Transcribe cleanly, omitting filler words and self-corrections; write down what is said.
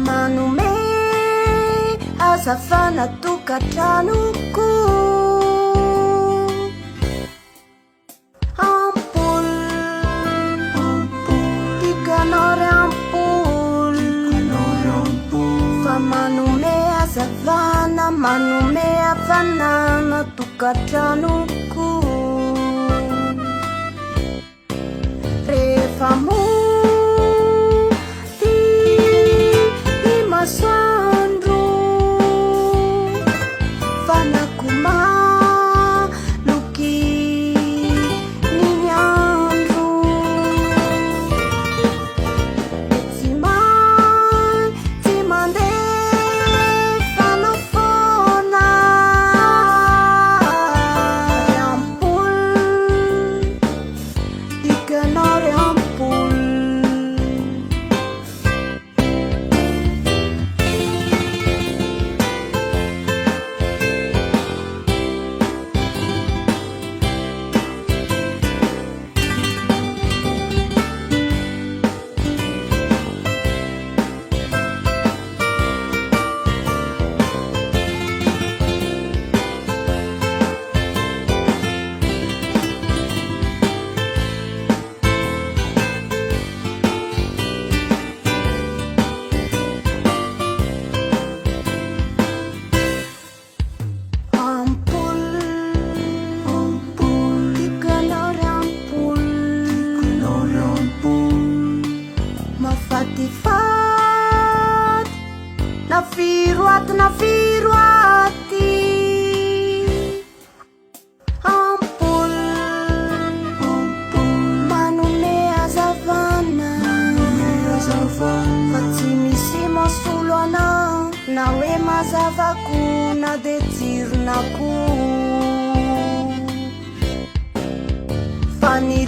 manome hazavana tokatranoko. Tikanao ry ampoly, fa manome hazavana, manome hafanana tokatranoko. Rehefa mody ny masoandro, fanako maloky ny andro. Tsy mandefa anao foana ry ampoly, tikanao ry ampoly. Mafatifaty na firoaty, na firoaty ampoly, manome hazavana, fa tsy misy mahasolo anao na hoe mazavako na de jironako. Fa ny